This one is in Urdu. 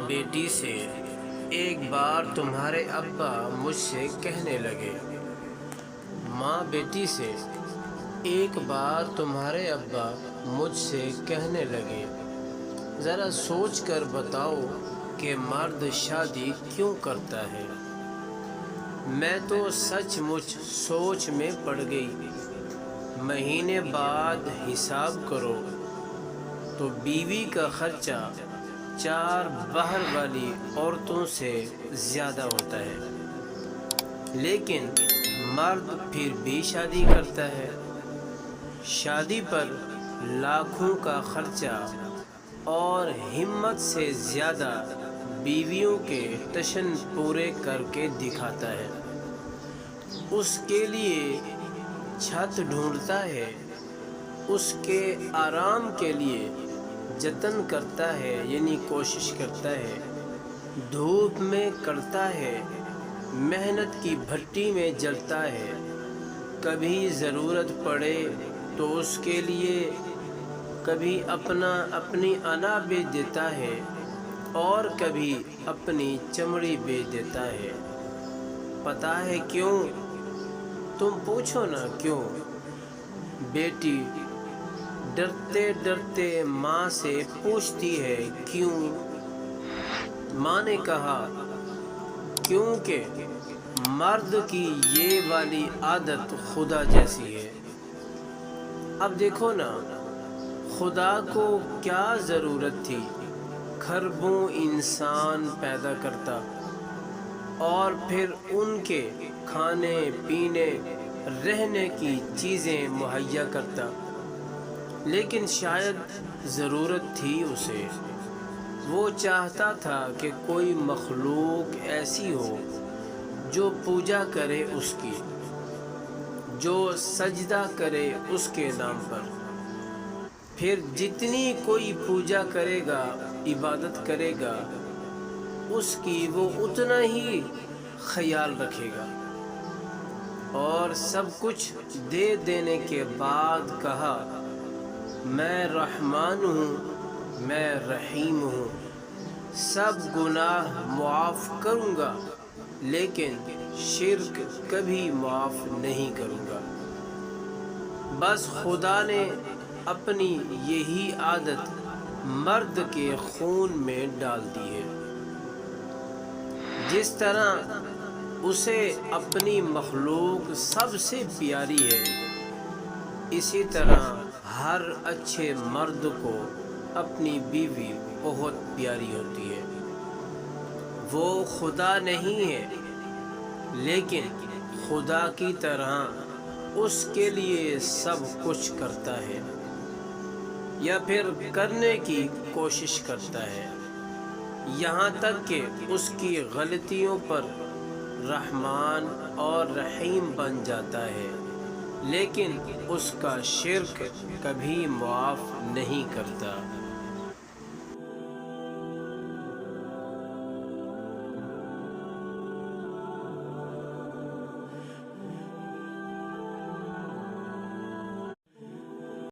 بیٹی سے ایک بار تمہارے ابا مجھ سے کہنے لگے۔ ماں بیٹی سے ایک بار تمہارے ابا مجھ سے کہنے لگے، ذرا سوچ کر بتاؤ کہ مرد شادی کیوں کرتا ہے؟ میں تو سچ مچ سوچ میں پڑ گئی۔ مہینے بعد حساب کرو تو بیوی کا خرچہ 4 باہر والی عورتوں سے زیادہ ہوتا ہے، لیکن مرد پھر بھی شادی کرتا ہے۔ شادی پر لاکھوں کا خرچہ اور ہمت سے زیادہ بیویوں کے ٹشن پورے کر کے دکھاتا ہے۔ اس کے لیے چھت ڈھونڈتا ہے، اس کے آرام کے لیے جتن کرتا ہے، یعنی کوشش کرتا ہے، دھوپ میں کرتا ہے، محنت کی بھٹی میں جلتا ہے، کبھی ضرورت پڑے تو اس کے لیے کبھی اپنی انا بیچ دیتا ہے اور کبھی اپنی چمڑی بیچ دیتا ہے۔ پتہ ہے کیوں؟ تم پوچھو نا کیوں؟ بیٹی ڈرتے ڈرتے ماں سے پوچھتی ہے کیوں؟ ماں نے کہا کیونکہ مرد کی یہ والی عادت خدا جیسی ہے۔ اب دیکھو نا، خدا کو کیا ضرورت تھی کھربوں انسان پیدا کرتا اور پھر ان کے کھانے پینے رہنے کی چیزیں مہیا کرتا، لیکن شاید ضرورت تھی اسے۔ وہ چاہتا تھا کہ کوئی مخلوق ایسی ہو جو پوجا کرے اس کی، جو سجدہ کرے اس کے نام پر، پھر جتنی کوئی پوجا کرے گا، عبادت کرے گا، اس کی وہ اتنا ہی خیال رکھے گا۔ اور سب کچھ دے دینے کے بعد کہا، میں رحمان ہوں، میں رحیم ہوں، سب گناہ معاف کروں گا، لیکن شرک کبھی معاف نہیں کروں گا۔ بس خدا نے اپنی یہی عادت مرد کے خون میں ڈال دی ہے۔ جس طرح اسے اپنی مخلوق سب سے پیاری ہے، اسی طرح ہر اچھے مرد کو اپنی بیوی بہت پیاری ہوتی ہے۔ وہ خدا نہیں ہے، لیکن خدا کی طرح اس کے لیے سب کچھ کرتا ہے یا پھر کرنے کی کوشش کرتا ہے، یہاں تک کہ اس کی غلطیوں پر رحمان اور رحیم بن جاتا ہے، لیکن اس کا شرک کبھی معاف نہیں کرتا۔